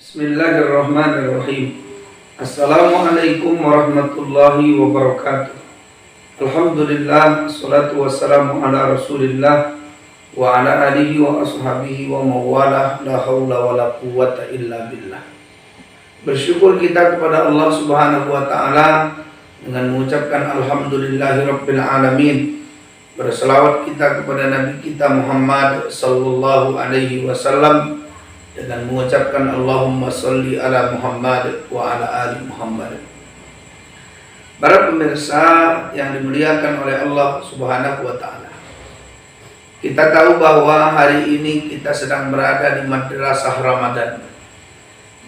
Bismillahirrahmanirrahim. Assalamualaikum warahmatullahi wabarakatuh. Alhamdulillah, salatu wassalamu ala rasulillah wa ala alihi wa ashabihi wa mawalah, la hawla wa la quwwata illa billah. Bersyukur kita kepada Allah subhanahu wa ta'ala dengan mengucapkan alhamdulillahi rabbil alamin. Berselawat kita kepada Nabi kita Muhammad sallallahu alaihi wasallam dengan mengucapkan Allahumma salli ala Muhammad wa ala ali Muhammad. Para pemirsa yang dimuliakan oleh Allah subhanahu wa ta'ala, kita tahu bahwa hari ini kita sedang berada di madrasah Ramadan.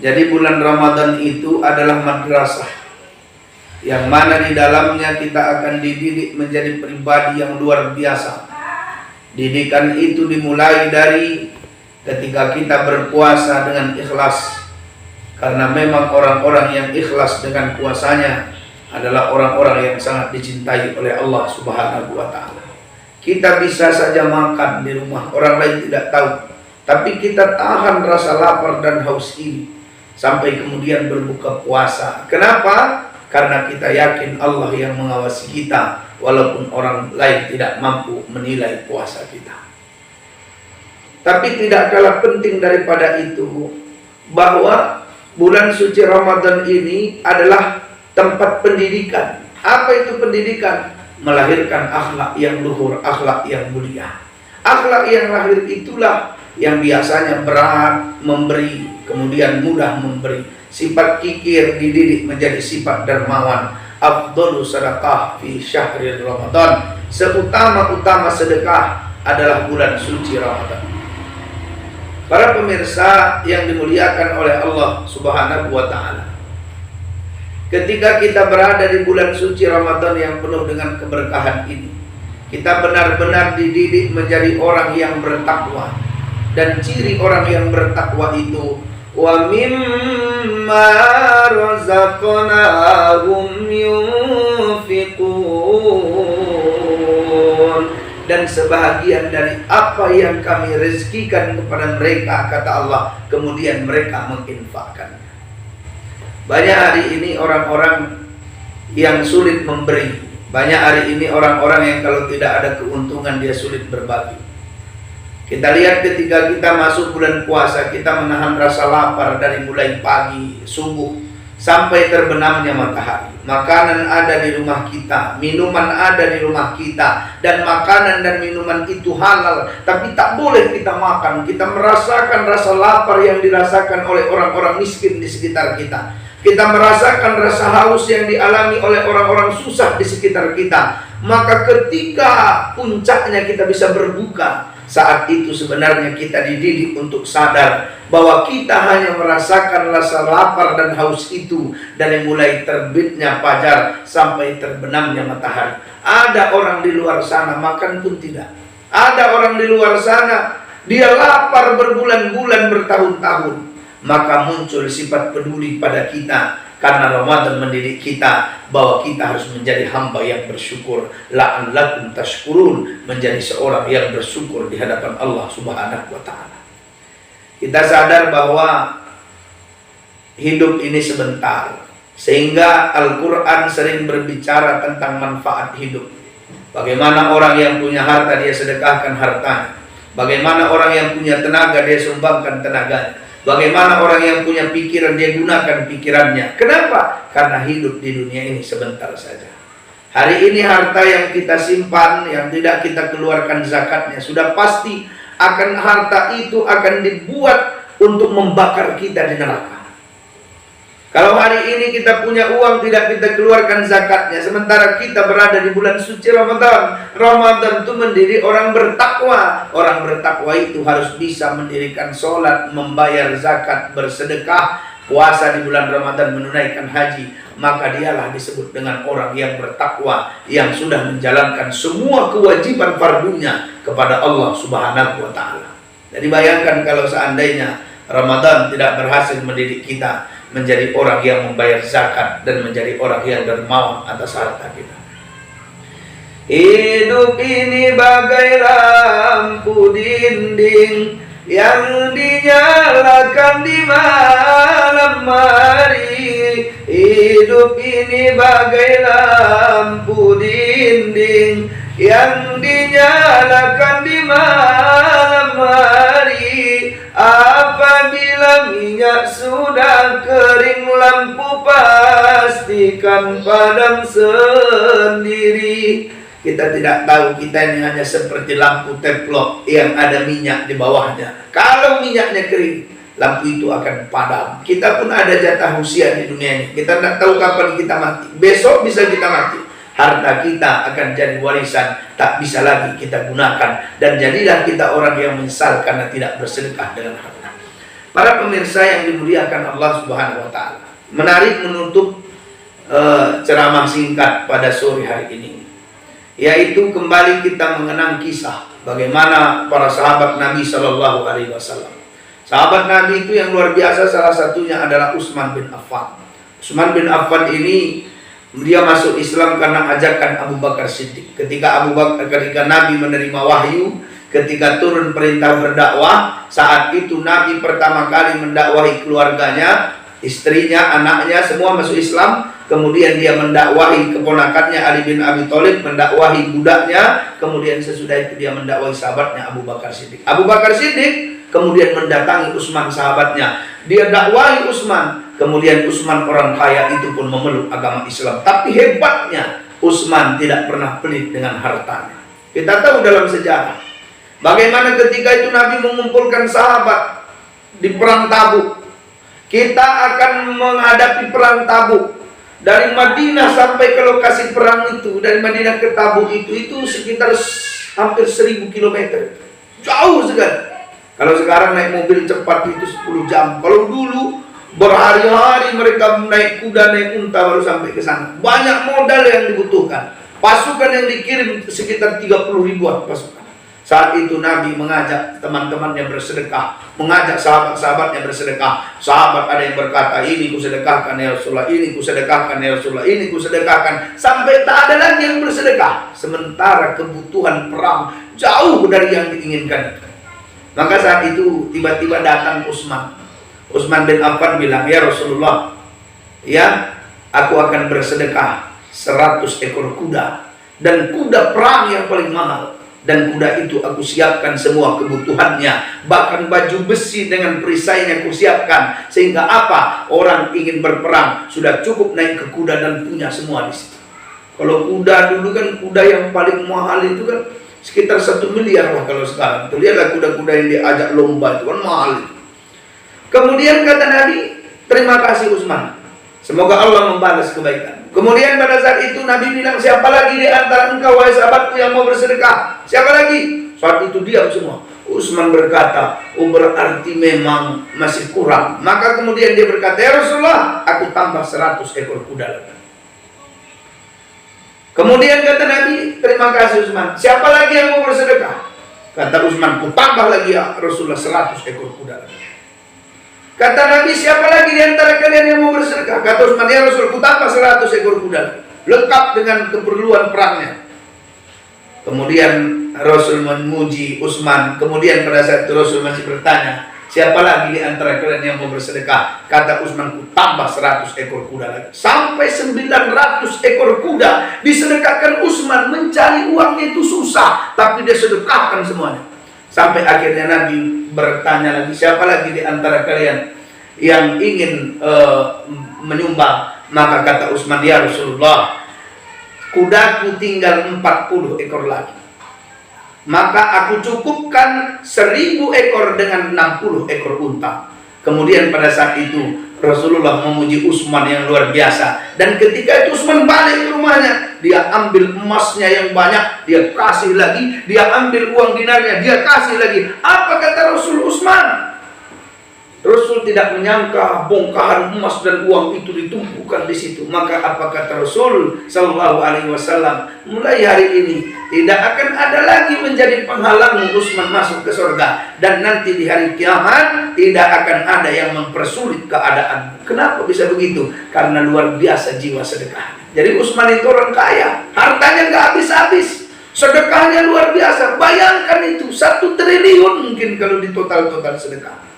Jadi bulan Ramadan itu adalah madrasah yang mana di dalamnya kita akan dididik menjadi pribadi yang luar biasa. Didikan itu dimulai dari ketika kita berpuasa dengan ikhlas, karena memang orang-orang yang ikhlas dengan puasanya adalah orang-orang yang sangat dicintai oleh Allah subhanahu wa ta'ala. Kita bisa saja makan di rumah, orang lain tidak tahu, tapi kita tahan rasa lapar dan haus ini sampai kemudian berbuka puasa. Kenapa? Karena kita yakin Allah yang mengawasi kita, walaupun orang lain tidak mampu menilai puasa kita. Tapi tidak kalah penting daripada itu, bahwa bulan suci Ramadan ini adalah tempat pendidikan. Apa itu pendidikan? Melahirkan akhlak yang luhur, akhlak yang mulia. Akhlak yang lahir itulah yang biasanya berat memberi, kemudian mudah memberi. Sifat kikir dididik menjadi sifat dermawan. Afdhalu sadaqah fi syahri Ramadan. Seutama-utama sedekah adalah bulan suci Ramadan. Para pemirsa yang dimuliakan oleh Allah subhanahu wa ta'ala, ketika kita berada di bulan suci Ramadan yang penuh dengan keberkahan ini, kita benar-benar dididik menjadi orang yang bertakwa. Dan ciri orang yang bertakwa itu, wa mimma razaqnahum yunfiqun, dan sebahagian dari apa yang kami rezekikan kepada mereka, kata Allah, kemudian mereka menginfakkannya. Banyak hari ini orang-orang yang sulit memberi. Banyak hari ini orang-orang yang kalau tidak ada keuntungan dia sulit berbagi. Kita lihat ketika kita masuk bulan puasa, kita menahan rasa lapar dari mulai pagi, subuh, sampai terbenamnya matahari. Makanan ada di rumah kita, minuman ada di rumah kita, dan makanan dan minuman itu halal, tapi tak boleh kita makan. Kita merasakan rasa lapar yang dirasakan oleh orang-orang miskin di sekitar kita. Kita merasakan rasa haus yang dialami oleh orang-orang susah di sekitar kita. Maka ketika puncaknya kita bisa berbuka, saat itu sebenarnya kita dididik untuk sadar bahwa kita hanya merasakan rasa lapar dan haus itu dari mulai terbitnya fajar sampai terbenamnya matahari. Ada orang di luar sana makan pun tidak. Ada orang di luar sana dia lapar berbulan-bulan, bertahun-tahun. Maka muncul sifat peduli pada kita, karena Ramadan mendidik kita bahwa kita harus menjadi hamba yang bersyukur. La'allakum tashkurun, menjadi seorang yang bersyukur di hadapan Allah subhanahu wa ta'ala. Kita sadar bahwa hidup ini sebentar, sehingga Al-Quran sering berbicara tentang manfaat hidup. Bagaimana orang yang punya harta dia sedekahkan hartanya. Bagaimana orang yang punya tenaga dia sumbangkan tenaganya. Bagaimana orang yang punya pikiran dia gunakan pikirannya. Kenapa? Karena hidup di dunia ini sebentar saja. Hari ini harta yang kita simpan, yang tidak kita keluarkan zakatnya, sudah pasti akan harta itu akan dibuat untuk membakar kita di neraka. Kalau hari ini kita punya uang tidak kita keluarkan zakatnya, sementara kita berada di bulan suci Ramadan. Ramadan itu mendidik orang bertakwa. Orang bertakwa itu harus bisa mendirikan sholat, membayar zakat, bersedekah, puasa di bulan Ramadan, menunaikan haji. Maka dialah disebut dengan orang yang bertakwa, yang sudah menjalankan semua kewajiban fardunya kepada Allah subhanahu wa ta'ala. Jadi bayangkan kalau seandainya Ramadan tidak berhasil mendidik kita menjadi orang yang membayar zakat dan menjadi orang yang dermawan atas harta kita. Hidup ini bagai lampu dinding yang dinyalakan di mana hidup ini bagai lampu dinding yang dinyalakan di malam hari. Apabila minyak sudah kering, lampu pastikan padam sendiri. Kita tidak tahu kita ini hanya seperti lampu teflon yang ada minyak di bawahnya. Kalau minyaknya kering, lampu itu akan padam. Kita pun ada jatah usia di dunia ini. Kita tidak tahu kapan kita mati. Besok bisa kita mati. Harta kita akan jadi warisan, tak bisa lagi kita gunakan. Dan jadilah kita orang yang menyesal karena tidak bersedekah dengan harta. Para pemirsa yang dimuliakan Allah Subhanahu wa Ta'ala, menarik menutup ceramah singkat pada sore hari ini, yaitu kembali kita mengenang kisah bagaimana para sahabat Nabi Shallallahu Alaihi Wasallam. Sahabat Nabi itu yang luar biasa, salah satunya adalah Utsman bin Affan. Utsman bin Affan ini dia masuk Islam karena ajakan Abu Bakar Siddiq. Ketika Nabi menerima wahyu, ketika turun perintah berdakwah, saat itu Nabi pertama kali mendakwahi keluarganya, istrinya, anaknya, semua masuk Islam. Kemudian dia mendakwahi keponakannya Ali bin Abi Thalib, mendakwahi budaknya. Kemudian sesudah itu dia mendakwahi sahabatnya Abu Bakar Siddiq. Abu Bakar Siddiq kemudian mendatangi Utsman sahabatnya. Dia dakwahi Utsman. Kemudian Utsman orang kaya itu pun memeluk agama Islam. Tapi hebatnya Utsman tidak pernah pelit dengan hartanya. Kita tahu dalam sejarah bagaimana ketika itu Nabi mengumpulkan sahabat di perang Tabuk. Kita akan menghadapi perang Tabuk. Dari Madinah sampai ke lokasi perang itu, dari Madinah ke Tabuk itu sekitar hampir 1000 km. Jauh sekali. Kalau sekarang naik mobil cepat itu 10 jam. Kalau dulu berhari-hari mereka naik kuda, naik unta baru sampai ke sana. Banyak modal yang dibutuhkan. Pasukan yang dikirim sekitar 30 ribuan pasukan. Saat itu Nabi mengajak teman-temannya bersedekah, mengajak sahabat-sahabatnya bersedekah. Sahabat ada yang berkata, ini kusedekahkan ya Rasulullah, ini kusedekahkan ya Rasulullah, ini kusedekahkan. Sampai tak ada lagi yang bersedekah. Sementara kebutuhan perang jauh dari yang diinginkan. Maka saat itu tiba-tiba datang Utsman. Utsman bin Affan bilang, ya Rasulullah, ya aku akan bersedekah 100 ekor kuda. Dan kuda perang yang paling mahal. Dan kuda itu aku siapkan semua kebutuhannya. Bahkan baju besi dengan perisainya aku siapkan. Sehingga apa? Orang ingin berperang sudah cukup naik ke kuda dan punya semua di situ. Kalau kuda dulu kan, kuda yang paling mahal itu kan sekitar 1 miliar lah kalau sekarang. Tuh lihatlah kuda-kuda yang diajak lomba itu kan mahal itu. Kemudian kata Nabi, terima kasih Utsman. Semoga Allah membalas kebaikan. Kemudian pada saat itu Nabi bilang, siapa lagi di antara engkau wahai sahabatku yang mau bersedekah? Siapa lagi? Saat itu diam semua. Utsman berkata, oh berarti memang masih kurang. Maka kemudian dia berkata, ya Rasulullah, aku tambah 100 ekor kuda lagi. Kemudian kata Nabi, terima kasih Utsman. Siapa lagi yang mau bersedekah? Kata Utsman, ku tambah lagi ya Rasulullah 100 ekor kuda lagi. Kata Nabi, siapa lagi di antara kalian yang mau bersedekah? Kata Utsman, ya Rasul, ku tambah 100 ekor kuda, lengkap dengan keperluan perangnya. Kemudian Rasul memuji Utsman. Kemudian pada saat itu Rasul masih bertanya, siapa lagi di antara kalian yang mau bersedekah? Kata Utsman, ku tambah 100 ekor kuda lagi. Sampai 900 ekor kuda disedekahkan Utsman. Mencari uangnya itu susah, tapi dia sedekahkan semuanya. Sampai akhirnya Nabi bertanya lagi, siapa lagi di antara kalian yang ingin menyumbang? Maka kata Utsman, ya Rasulullah, kudaku tinggal 40 ekor lagi. Maka aku cukupkan 1000 ekor dengan 60 ekor unta. Kemudian pada saat itu Rasulullah memuji Utsman yang luar biasa. Dan ketika itu Utsman balik ke rumahnya, dia ambil emasnya yang banyak, dia kasih lagi. Dia ambil uang dinarnya, dia kasih lagi. Apa kata Rasul Utsman? Rasul tidak menyangka bongkahan emas dan uang itu ditumpukan di situ. Maka apa kata Rasul Sallallahu Alaihi Wasallam? Mulai hari ini tidak akan ada lagi menjadi penghalang Utsman masuk ke surga. Dan nanti di hari kiamat tidak akan ada yang mempersulit keadaan. Kenapa bisa begitu? Karena luar biasa jiwa sedekah. Jadi Utsman itu orang kaya, hartanya nggak habis-habis, sedekahnya luar biasa. Bayangkan itu 1 triliun mungkin kalau di total sedekah.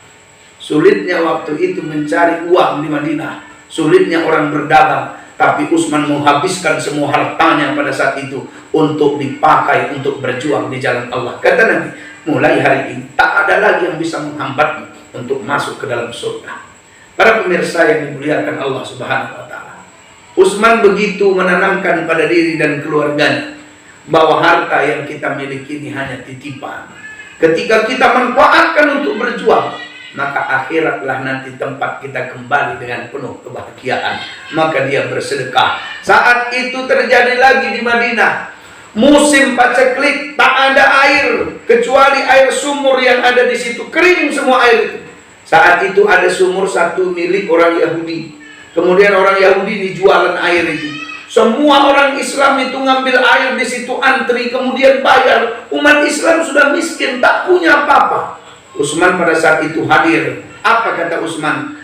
Sulitnya waktu itu mencari uang di Madinah, sulitnya orang berdagang. Tapi Utsman menghabiskan semua hartanya pada saat itu untuk dipakai untuk berjuang di jalan Allah. Kata Nabi, mulai hari ini tak ada lagi yang bisa menghambatmu untuk masuk ke dalam surga. Para pemirsa yang dimuliakan Allah Subhanahu wa taala, Utsman begitu menanamkan pada diri dan keluarganya bahwa harta yang kita miliki ini hanya titipan. Ketika kita manfaatkan untuk berjuang, maka akhiratlah nanti tempat kita kembali dengan penuh kebahagiaan. Maka dia bersedekah. Saat itu terjadi lagi di Madinah musim paceklik, tak ada air kecuali air sumur yang ada di situ, kering semua air itu. Saat itu ada sumur satu milik orang Yahudi. Kemudian orang Yahudi dijualan air itu. Semua orang Islam itu ngambil air di situ, antri, kemudian bayar. Umat Islam sudah miskin, tak punya apa-apa. Utsman pada saat itu hadir. Apa kata Utsman?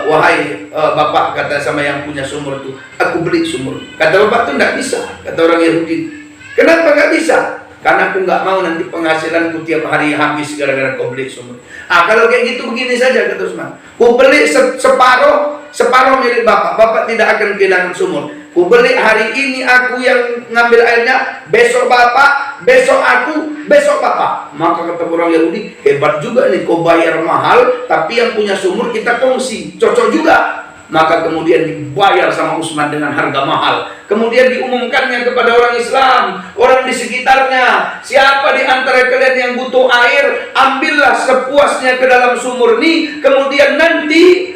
Wahai bapak, kata sama yang punya sumur itu, aku beli sumur. Kata bapak itu tidak bisa, kata orang Yahudi. Kenapa nggak bisa? Karena aku nggak mau nanti penghasilanku tiap hari habis gara-gara kau beli sumur. Kalau kayak gitu begini saja, kata Utsman. Ku beli separuh milik bapak. Bapak tidak akan kehilangan sumur. Ku beli hari ini aku yang ngambil airnya, besok bapak, besok aku, besok bapak. Maka kata orang Yahudi, hebat juga nih, kau bayar mahal, tapi yang punya sumur kita kongsi, cocok juga. Maka kemudian dibayar sama Utsman dengan harga mahal. Kemudian diumumkannya kepada orang Islam, orang di sekitarnya. Siapa di antara kalian yang butuh air, ambillah sepuasnya ke dalam sumur ini. Kemudian nanti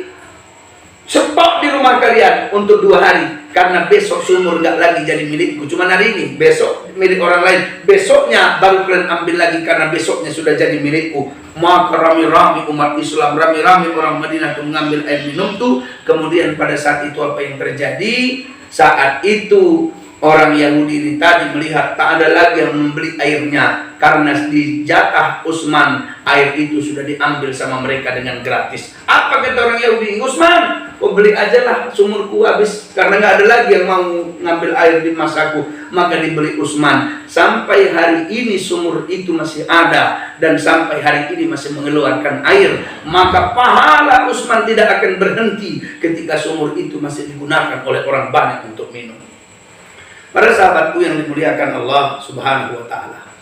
stok di rumah kalian untuk 2 hari. Karena besok sumur nggak lagi jadi milikku, cuma hari ini, besok milik orang lain, besoknya baru kalian ambil lagi karena besoknya sudah jadi milikku. Maka rame-rame umat Islam, rame-rame orang Madinah itu mengambil air minum tuh. Kemudian pada saat itu apa yang terjadi? Saat itu orang Yahudi ini tadi melihat tak ada lagi yang membeli airnya karena di jatah Utsman air itu sudah diambil sama mereka dengan gratis. Apa kata orang Yahudi? Utsman, kau beli aja lah, sumurku habis karena nggak ada lagi yang mau ngambil air di masaku. Maka dibeli Utsman. Sampai hari ini sumur itu masih ada dan sampai hari ini masih mengeluarkan air. Maka pahala Utsman tidak akan berhenti ketika sumur itu masih digunakan oleh orang banyak untuk minum. Para sahabatku yang dimuliakan Allah Subhanahu wa taala,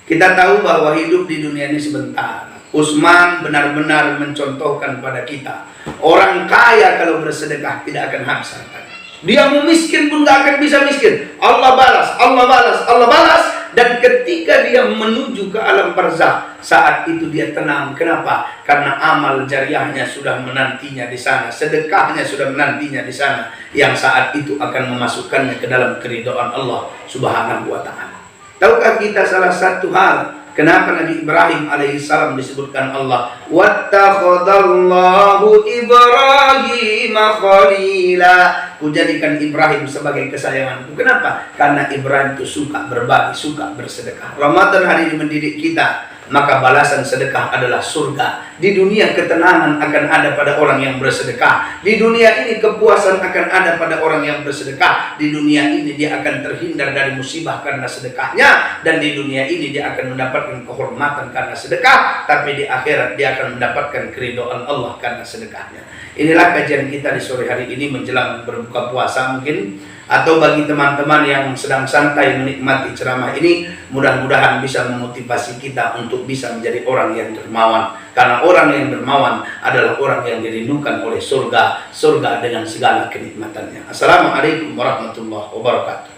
kita tahu bahwa hidup di dunia ini sebentar. Utsman benar-benar mencontohkan pada kita, orang kaya kalau bersedekah tidak akan habis hartanya. Dia mau miskin pun gak akan bisa miskin. Allah balas, Allah balas, Allah balas. Dan ketika dia menuju ke alam barzakh, saat itu dia tenang. Kenapa? Karena amal jariahnya sudah menantinya di sana, sedekahnya sudah menantinya di sana, yang saat itu akan memasukkannya ke dalam keridhaan Allah Subhanahu wa taala. Tahukah kita salah satu hal kenapa Nabi Ibrahim alaihissalam disebutkan Allah wattakhadallahu Ibrahim khalila, kujadikan Ibrahim sebagai kesayanganku. Kenapa? Karena Ibrahim itu suka berbagi, suka bersedekah. Ramadan hari ini mendidik kita, maka balasan sedekah adalah surga. Di dunia ketenangan akan ada pada orang yang bersedekah. Di dunia ini kepuasan akan ada pada orang yang bersedekah. Di dunia ini dia akan terhindar dari musibah karena sedekahnya. Dan di dunia ini dia akan mendapatkan kehormatan karena sedekah. Tapi di akhirat dia akan mendapatkan keridhaan Allah karena sedekahnya. Inilah kajian kita di sore hari ini menjelang berbuka puasa mungkin. Atau bagi teman-teman yang sedang santai menikmati ceramah ini, mudah-mudahan bisa memotivasi kita untuk bisa menjadi orang yang dermawan. Karena orang yang dermawan adalah orang yang dirindukan oleh surga, surga dengan segala kenikmatannya. Assalamualaikum warahmatullahi wabarakatuh.